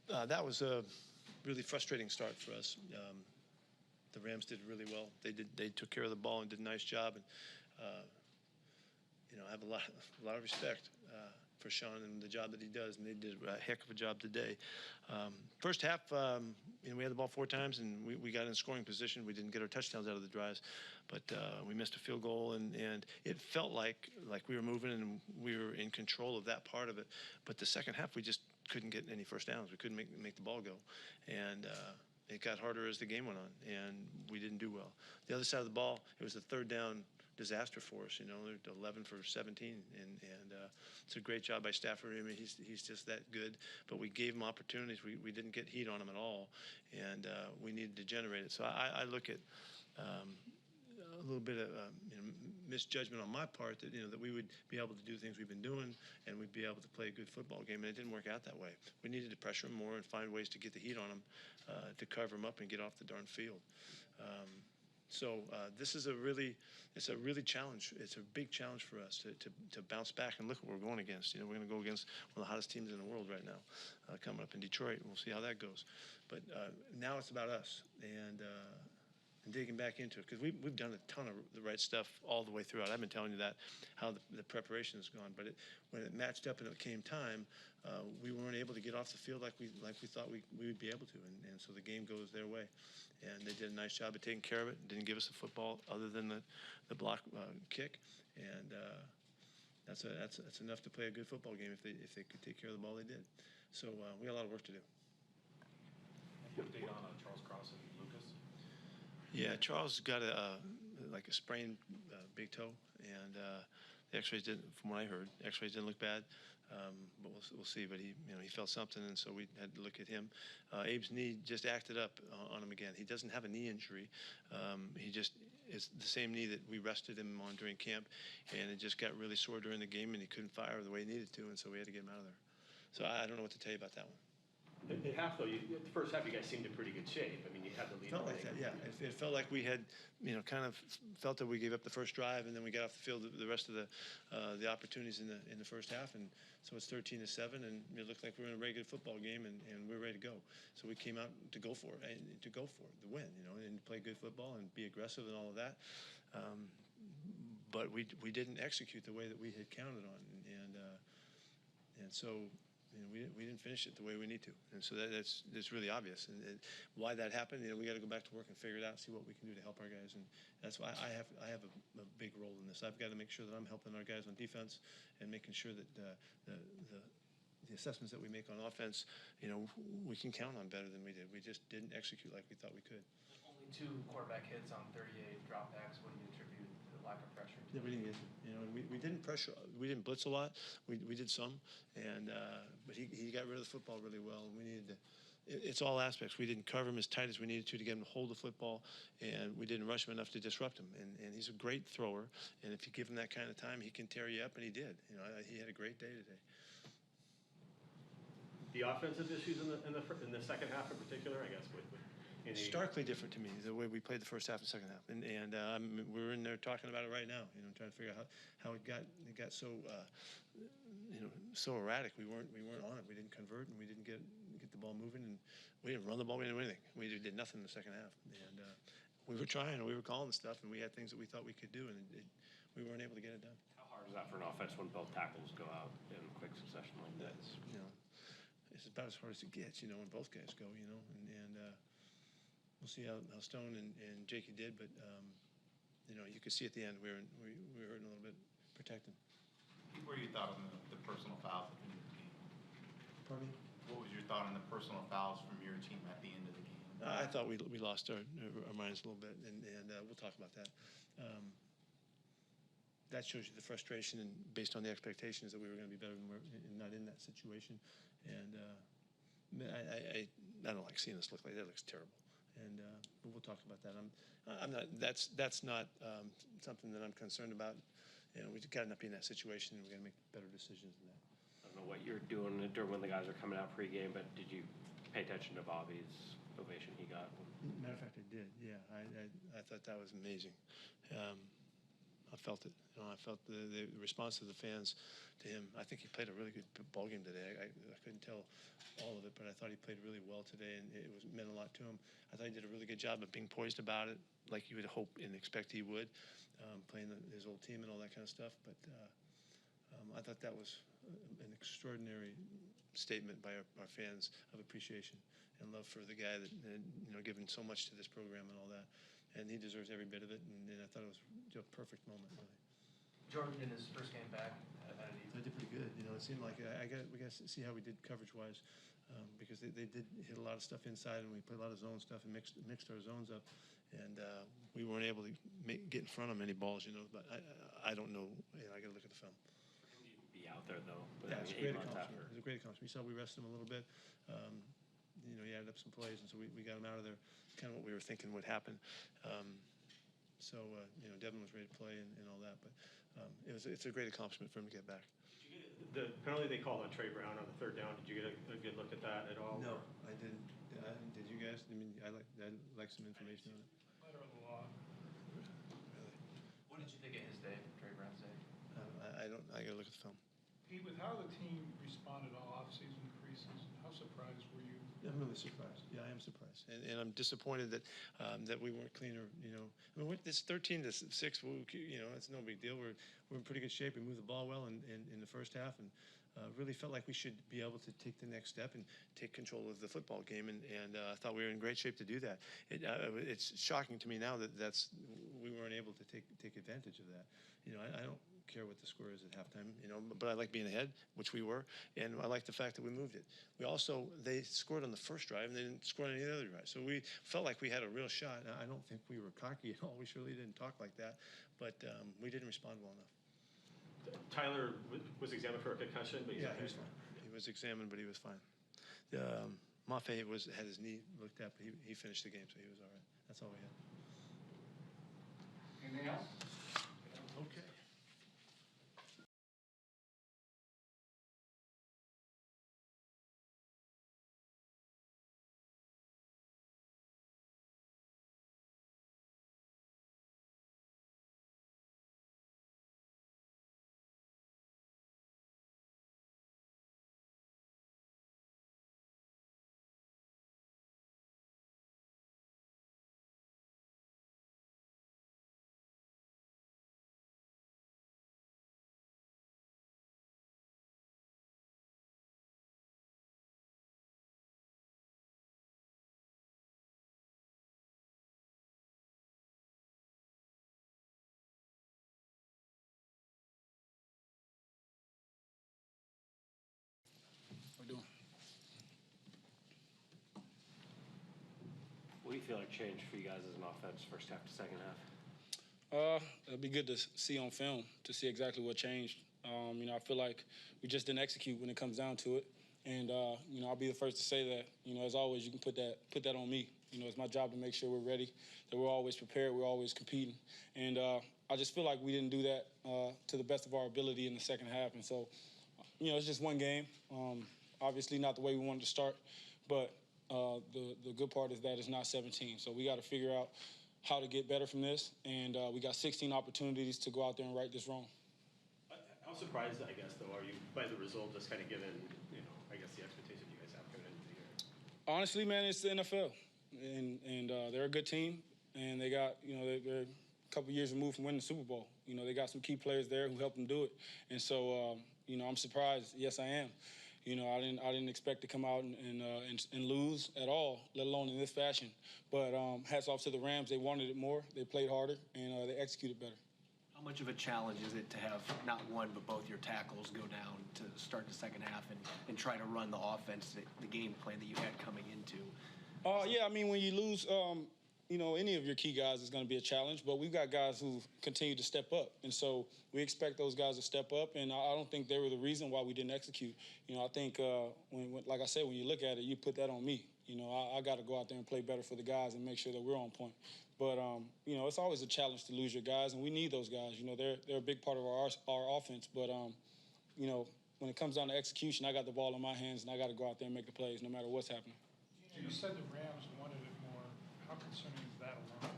That was a really frustrating start for us. The Rams did really well. They took care of the ball and did a nice job. And I have a lot of respect for Sean and the job that he does, and they did a heck of a job today. First half, we had the ball 4 times, and we got in scoring position. We didn't get our touchdowns out of the drives, but we missed a field goal, and it felt like we were moving and we were in control of that part of it. But the second half, we just couldn't get any first downs. We couldn't make the ball go, and it got harder as the game went on, and we didn't do well. The other side of the ball, it was a third down disaster for us. They're 11 for 17, and it's a great job by Stafford. I mean, he's just that good. But we gave him opportunities. We didn't get heat on him at all, and we needed to generate it. So I look at a little bit of misjudgment on my part that we would be able to do things we've been doing and we'd be able to play a good football game, and it didn't work out that way. We needed to pressure him more and find ways to get the heat on him, to cover him up and get off the darn field. So this is a really challenge. It's a big challenge for us to bounce back and look what we're going against. We're going to go against one of the hottest teams in the world right now, coming up in Detroit. We'll see how that goes. But now it's about us and digging back into it, because we've done a ton of the right stuff all the way throughout. I've been telling you that, how the preparation has gone. But when it matched up and it came time, we weren't able to get off the field like we thought we would be able to. And so the game goes their way. And they did a nice job of taking care of it. Didn't give us a football other than the block kick. And that's enough to play a good football game if they could take care of the ball. They did. So we got a lot of work to do. Any update on Charles Cross and Lucas? Yeah, Charles got a sprained big toe, and the X-rays didn't, from what I heard, X-rays didn't look bad, but we'll see. But he felt something, and so we had to look at him. Abe's knee just acted up on him again. He doesn't have a knee injury. He just is the same knee that we rested him on during camp, and it just got really sore during the game, and he couldn't fire the way he needed to, and so we had to get him out of there. So I don't know what to tell you about that one. At half, though, the first half, you guys seemed in pretty good shape. I mean, you had the lead. Felt like that, yeah. It felt like we had, kind of felt that we gave up the first drive, and then we got off the field the rest of the opportunities in the first half, and so it's 13-7, and it looked like we were in a very good football game, and we were ready to go. So we came out to go for it, the win, and play good football and be aggressive and all of that. But we didn't execute the way that we had counted on, and so. We didn't finish it the way we need to, and so that's really obvious. And why that happened, we got to go back to work and figure it out, see what we can do to help our guys. And that's why I have a big role in this. I've got to make sure that I'm helping our guys on defense and making sure that the assessments that we make on offense, we can count on better than we did. We just didn't execute like we thought we could. Only 2 quarterback hits on 38 dropbacks. What do you attribute the lack of pressure to? Yeah, we didn't get it. We didn't pressure. We didn't blitz a lot. We did some, and but he got rid of the football really well. And we needed to. It's all aspects. We didn't cover him as tight as we needed to get him to hold the football, and we didn't rush him enough to disrupt him. And he's a great thrower, and if you give him that kind of time, he can tear you up, and he did. He had a great day today. The offensive issues in the second half in particular, I guess, with starkly different to me, the way we played the first half and second half, and we're in there talking about it right now. Trying to figure out how it got so so erratic. We weren't on it. We didn't convert, and we didn't get the ball moving, and we didn't run the ball. We didn't do anything. We did nothing in the second half, and we were trying, and we were calling stuff, and we had things that we thought we could do, and we weren't able to get it done. How hard is that for an offense when both tackles go out in quick succession like that? It's about as hard as it gets, when both guys go, and we'll see how Stone and Jakey did, but you could see at the end we were hurting a little bit, protecting. What were your thoughts on the personal fouls from your team? Pardon me? What was your thought on the personal fouls from your team at the end of the game? I thought we lost our minds a little bit, and we'll talk about that. That shows you the frustration, and based on the expectations that we were going to be better than we're not in that situation. And I don't like seeing us look like that. It looks terrible. And but we'll talk about that. I'm not. That's not something that I'm concerned about. We've got to not be in that situation, and we're going to make better decisions than that. I don't know what you're doing during when the guys are coming out pregame, but did you pay attention to Bobby's ovation he got? Matter of fact, I did. Yeah, I thought that was amazing. I felt it. I felt the response of the fans to him. I think he played a really good ball game today. I couldn't tell all of it, but I thought he played really well today, and it meant a lot to him. I thought he did a really good job of being poised about it, like you would hope and expect he would, playing his old team and all that kind of stuff. But I thought that was an extraordinary statement by our fans of appreciation and love for the guy that given so much to this program and all that. And he deserves every bit of it. And I thought it was a perfect moment, really. Jordan, in his first game back, how did he? So I did pretty good. It seemed like we got to see how we did coverage-wise, because they did hit a lot of stuff inside, and we played a lot of zone stuff and mixed our zones up, and we weren't able to get in front of many balls, But I don't know. I got to look at the film. Be out there though. Yeah, it's a great accomplishment. It was a great accomplishment. We saw we rested him a little bit. He added up some plays, and so we got him out of there. It's kind of what we were thinking would happen. Devin was ready to play and all that, but it's a great accomplishment for him to get back. Did you get the penalty they called on Trey Brown on the third down? Did you get a good look at that at all? No, I didn't. Did you guys? I'd like some information on it. Letter of the law. Really? What did you think of his day, Trey Brown's day? I don't. I got to look at the film. Pete, with how the team responded all offseason preseason, how surprised were you? I'm really surprised. Yeah, I am surprised, and I'm disappointed that that we weren't cleaner. This 13-6. It's no big deal. We're in pretty good shape. We moved the ball well in the first half, and really felt like we should be able to take the next step and take control of the football game. And I thought we were in great shape to do that. It's shocking to me now that we weren't able to take advantage of that. I don't care what the score is at halftime, but I like being ahead, which we were, and I like the fact that we moved it. They scored on the first drive, and they didn't score on any other drive. So we felt like we had a real shot. I don't think we were cocky at all. We surely didn't talk like that, but we didn't respond well enough. Tyler was examined for a concussion, but Yeah, he was fine. He was examined, but he was fine. Mafe had his knee looked at, but he finished the game, so he was all right. That's all we had. Anything else? Okay. We're doing. What do you feel like changed for you guys as an offense, first half to second half? It'll be good to see on film to see exactly what changed. I feel like we just didn't execute when it comes down to it, and I'll be the first to say that. As always, you can put that on me. It's my job to make sure we're ready, that we're always prepared, we're always competing, and I just feel like we didn't do that to the best of our ability in the second half, and so it's just one game. Obviously, not the way we wanted to start, but the good part is that it's not 17, so we got to figure out how to get better from this, and we got 16 opportunities to go out there and right this wrong. How surprised, I guess, though, are you by the result, just kind of given, I guess the expectation you guys have coming into the year? Honestly, man, it's the NFL, and they're a good team, and they got, they're a couple years removed from winning the Super Bowl. They got some key players there who helped them do it, and so, I'm surprised. Yes, I am. I didn't expect to come out and lose at all, let alone in this fashion. But hats off to the Rams. They wanted it more. They played harder, and they executed better. How much of a challenge is it to have not one but both your tackles go down to start the second half and try to run the offense, the game plan that you had coming into? Yeah, when you lose, any of your key guys is going to be a challenge, but we've got guys who continue to step up. And so we expect those guys to step up, and I don't think they were the reason why we didn't execute. I think, like I said, when you look at it, you put that on me. I got to go out there and play better for the guys and make sure that we're on point. But, it's always a challenge to lose your guys, and we need those guys. They're a big part of our offense. But, when it comes down to execution, I got the ball in my hands, and I got to go out there and make the plays no matter what's happening. You said the Rams wanted it more. How concerning is that alone?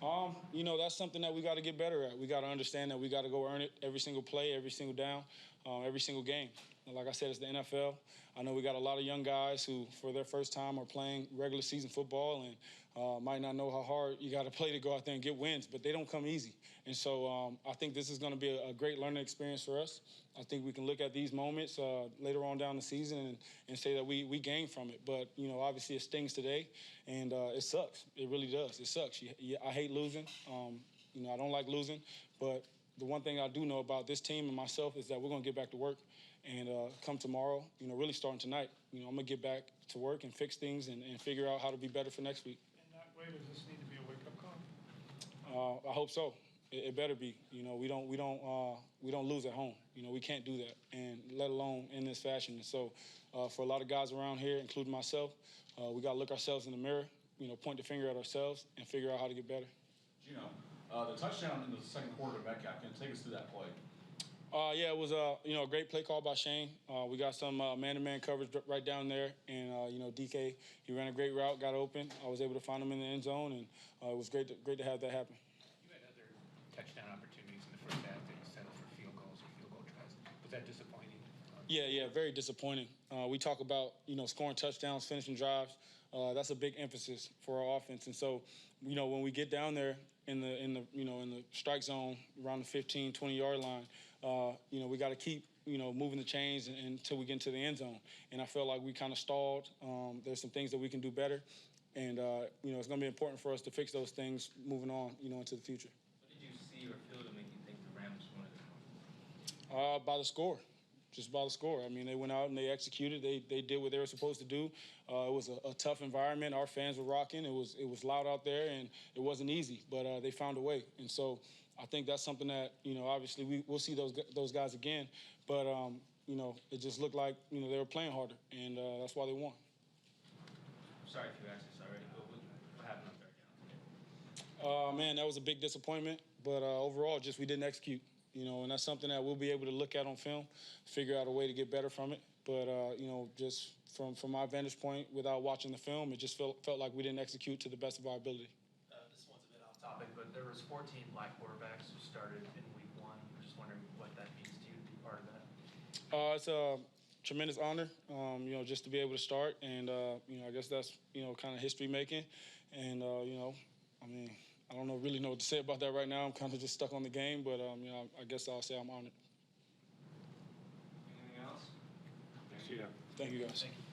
That's something that we got to get better at. We got to understand that we got to go earn it every single play, every single down, every single game. And like I said, it's the NFL. I know we got a lot of young guys who, for their first time, are playing regular season football and might not know how hard you got to play to go out there and get wins, but they don't come easy. And so I think this is going to be a great learning experience for us. I think we can look at these moments later on down the season and say that we gained from it. But, obviously it stings today, and it sucks. It really does. It sucks. I hate losing. I don't like losing. But the one thing I do know about this team and myself is that we're going to get back to work. And come tomorrow, really starting tonight, I'm going to get back to work and fix things and figure out how to be better for next week. In that way, does this need to be a wake-up call? I hope so. It better be. We don't lose at home. We can't do that, and let alone in this fashion. And so, for a lot of guys around here, including myself, we got to look ourselves in the mirror. Point the finger at ourselves and figure out how to get better. The touchdown in the second quarter to Metcalf. Can you take us through that play? Yeah, it was a great play call by Shane. We got some man-to-man coverage right down there, and DK, he ran a great route, got open. I was able to find him in the end zone, and it was great to have that happen. You had other touchdown opportunities in the first half that you settled for field goals or field goal tries. Was that disappointing? Yeah, very disappointing. We talk about scoring touchdowns, finishing drives. That's a big emphasis for our offense, and so when we get down there in the strike zone around the 15, 20-yard line. We got to keep, moving the chains until we get into the end zone. And I felt like we kind of stalled. There's some things that we can do better. And, it's going to be important for us to fix those things moving on, into the future. What did you see or feel to make you think the Rams wanted to win? By the score. Just by the score. I mean, they went out and they executed. They did what they were supposed to do. It was a tough environment. Our fans were rocking. It was loud out there, and it wasn't easy. But they found a way. And so I think that's something that, obviously we'll see those guys again. But, it just looked like, they were playing harder, and that's why they won. Sorry if you asked this already, but what happened on third down? Man, that was a big disappointment. But overall, just we didn't execute. And that's something that we'll be able to look at on film, figure out a way to get better from it. But, just from my vantage point, without watching the film, it just felt like we didn't execute to the best of our ability. This one's a bit off topic, but there was 14 black quarterbacks who started in week one. I'm just wondering what that means to you to be part of that. It's a tremendous honor, just to be able to start. And, I guess that's, kind of history making. And, I don't really know what to say about that right now. I'm kind of just stuck on the game, but I guess I'll say I'm honored. Anything else? Thank you, guys. Thank you.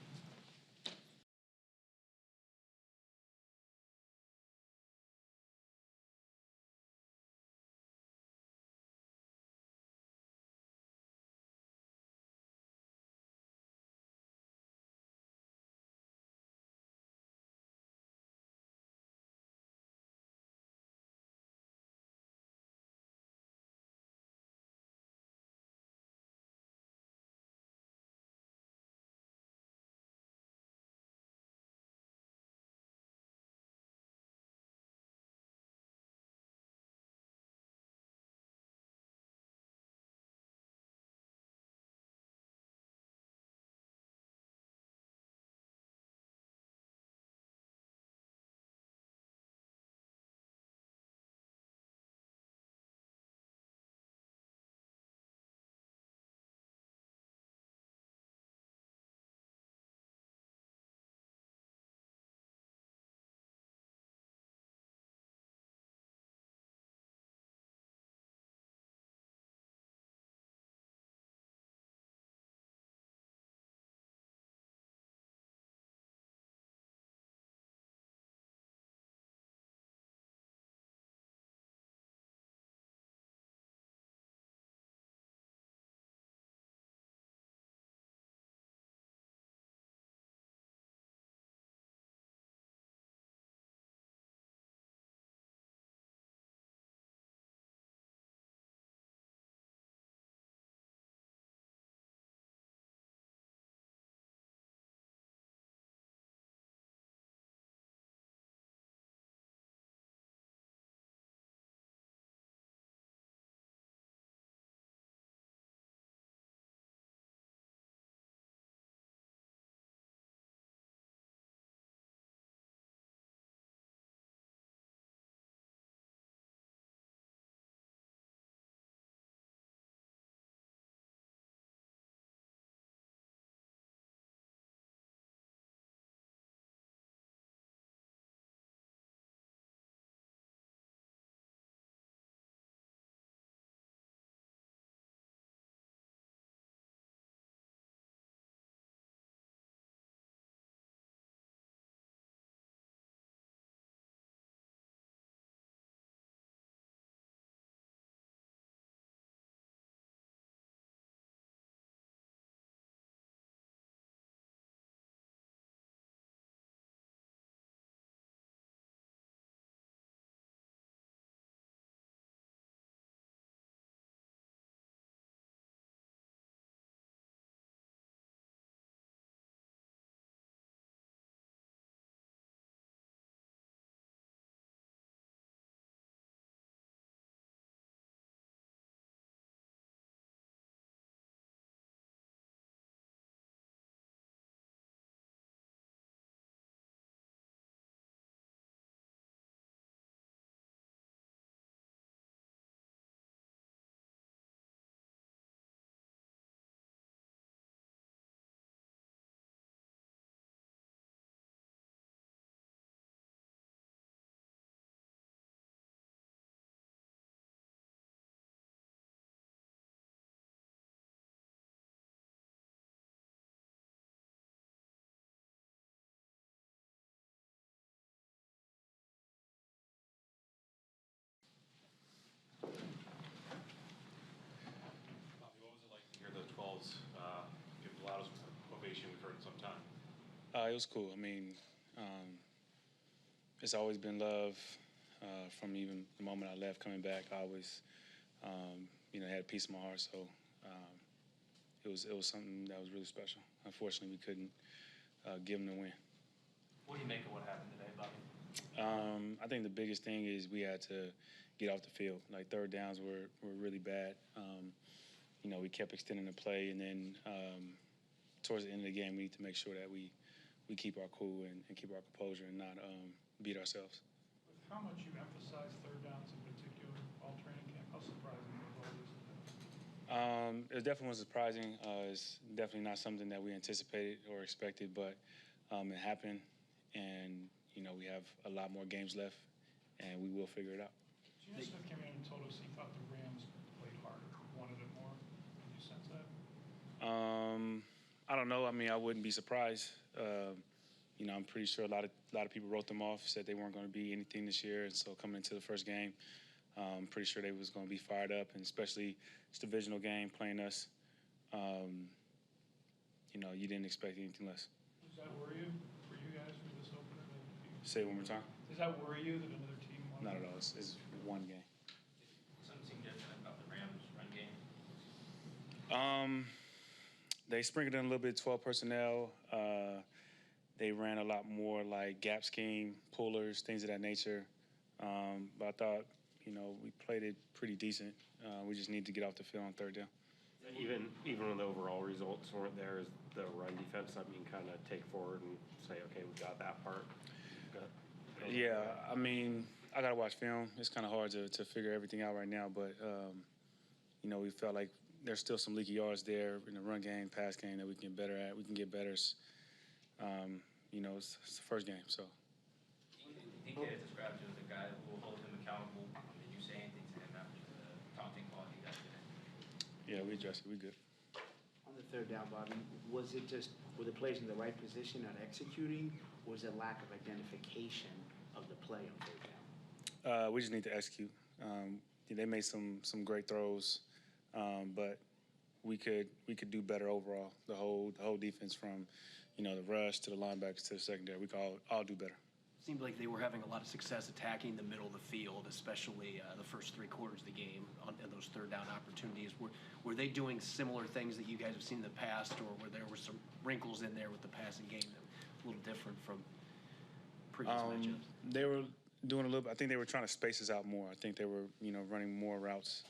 It was cool. I mean, it's always been love from even the moment I left coming back. I always, had peace in my heart. So it was something that was really special. Unfortunately, we couldn't give them the win. What do you make of what happened today, Bobby? I think the biggest thing is we had to get off the field. Like third downs were really bad. We kept extending the play, and then towards the end of the game, we need to make sure that we keep our cool and keep our composure and not beat ourselves. With how much you emphasize third downs in particular all training camp, how surprising was it? It definitely was surprising. It's definitely not something that we anticipated or expected, but it happened, and we have a lot more games left, and we will figure it out. Geno Smith came in and told us he thought the Rams played harder, wanted it more. Did you sense that? I don't know. I mean, I wouldn't be surprised. I'm pretty sure a lot of people wrote them off, said they weren't going to be anything this year, and so coming into the first game, I'm pretty sure they was going to be fired up, and especially it's a divisional game playing us. You didn't expect anything less. Does that worry you for you guys for this opener? Say it one more time. Does that worry you that another team won? Not at all. It's one game. Something different about the Rams run game? They sprinkled in a little bit 12 personnel. They ran a lot more like gap scheme, pullers, things of that nature. But I thought, we played it pretty decent. We just need to get off the field on third down. Even when the overall results weren't there, is the run defense something you can kind of take forward and say, okay, we got that part? Yeah, I mean, I got to watch film. It's kind of hard to figure everything out right now, but, we felt like there's still some leaky yards there in the run game, pass game that we can get better at. We can get better. It's the first game, so. DK described you as a guy who will hold him accountable. Did you say anything to him after the taunting call he got today? Yeah, we addressed it. We good. On the third down, Bobby, was it just, were the players in the right position not executing, or was it lack of identification of the play on third down? We just need to execute. They made some great throws, but we could do better overall. The whole defense, from the rush to the linebackers to the secondary, we could all do better. Seemed like they were having a lot of success attacking the middle of the field, especially the first three quarters of the game on those third down opportunities. Were they doing similar things that you guys have seen in the past, or were there some wrinkles in there with the passing game that were a little different from previous matchups? They were doing a little bit. I think they were trying to space us out more. I think they were, running more routes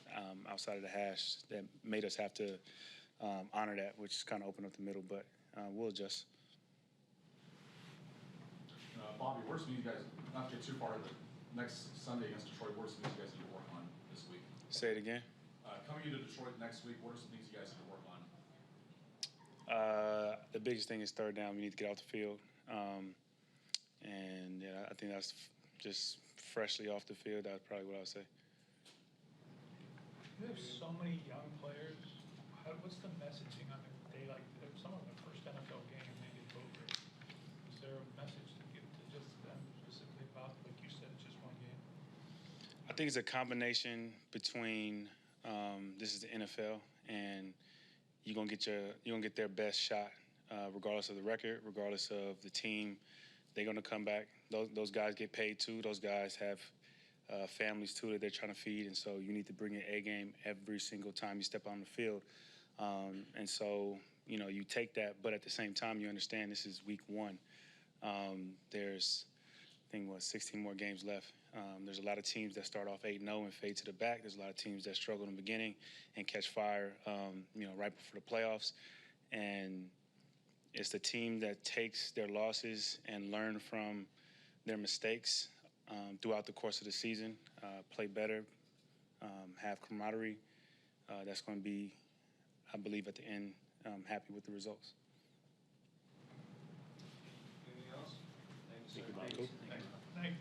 outside of the hash that made us have to honor that, which kind of opened up the middle. But we'll adjust. Bobby, where's some of you guys, not to get too far, but next Sunday against Detroit, what are some things you guys need to work on this week? Say it again. Coming into Detroit next week, what are some things you guys need to work on? The biggest thing is third down. We need to get off the field. And I think that's just freshly off the field. That's probably what I would say. You have so many young players. What's the messaging on the day like some of the first NFL game maybe over? Is there a message to give to just them specifically about, like you said, it's just one game? I think it's a combination between this is the NFL, and you're gonna get their best shot, regardless of the record, regardless of the team. They're gonna come back. Those guys get paid too. Those guys have families too that they're trying to feed, and so you need to bring your A game every single time you step on the field. And so you take that, but at the same time you understand this is week one. There's 16 more games left. There's a lot of teams that start off 8-0 and fade to the back. There's a lot of teams that struggle in the beginning and catch fire, right before the playoffs. And it's the team that takes their losses and learn from their mistakes throughout the course of the season, play better, have camaraderie. That's going to be, I believe, at the end, happy with the results. Anything else? Thanks, sir. Cool. Thank you.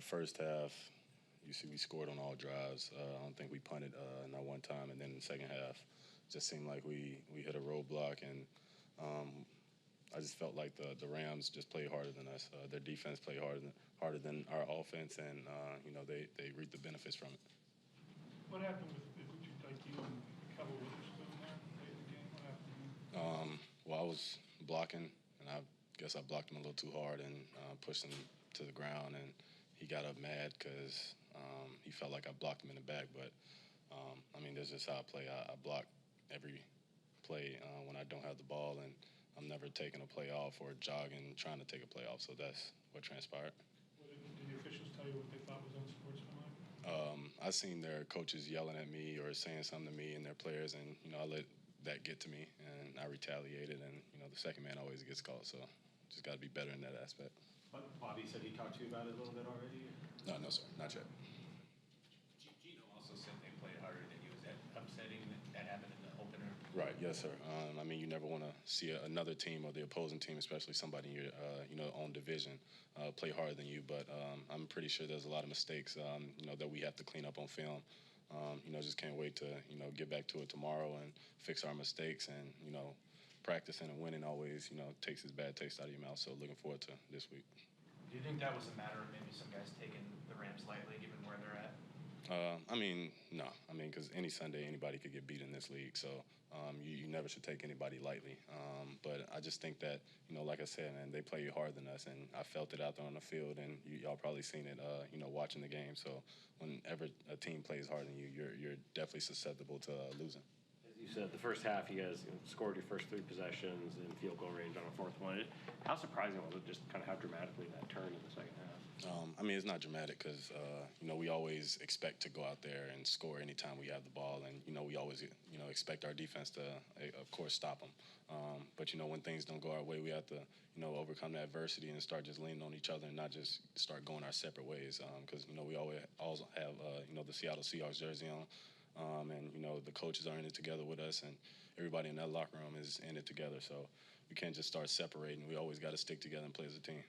first half, you see we scored on all drives. I don't think we punted not one time. And then in the second half, just seemed like we hit a roadblock. And I just felt like the Rams just played harder than us. Their defense played harder than our offense, and they reaped the benefits from it. What happened with you and Kevin Witherspoon there late in the game? What happened? Well, I was blocking, and I guess I blocked him a little too hard and pushed him to the ground, and he got up mad because he felt like I blocked him in the back. But, I mean, that's just how I play. I block every play when I don't have the ball, and I'm never taking a play off or jogging trying to take a play off. So that's what transpired. Did the officials tell you what they thought was unsportsmanlike? I seen their coaches yelling at me or saying something to me and their players, and, I let that get to me, and I retaliated, and, the second man always gets caught. So just got to be better in that aspect. But Bobby said he talked to you about it a little bit already? No, sir, not yet. Gino also said they played harder than you. Is that upsetting that happened in the opener? Right, yes, sir. I mean, you never want to see another team or the opposing team, especially somebody in your own division, play harder than you. But I'm pretty sure there's a lot of mistakes, that we have to clean up on film. Just can't wait to, get back to it tomorrow and fix our mistakes. And, practicing and winning always, takes its bad taste out of your mouth. So looking forward to this week. Do you think that was a matter of maybe some guys taking the Rams lightly, given where they're at? I mean, no. I mean, because any Sunday, anybody could get beat in this league. So you never should take anybody lightly. But I just think that, like I said, man, they play harder than us. And I felt it out there on the field. And y'all probably seen it, watching the game. So whenever a team plays harder than you, you're definitely susceptible to losing. As you said, the first half, you guys scored your first 3 possessions in field goal range on a 4th one. How surprising was it just kind of how dramatically that turned in the second half? I mean, it's not dramatic because, we always expect to go out there and score anytime we have the ball. And, we always, expect our defense to, of course, stop them. But, when things don't go our way, we have to, overcome the adversity and start just leaning on each other and not just start going our separate ways. Because, we always also have, the Seattle Seahawks jersey on. And, the coaches are in it together with us, and everybody in that locker room is in it together. So we can't just start separating. We always got to stick together and play as a team.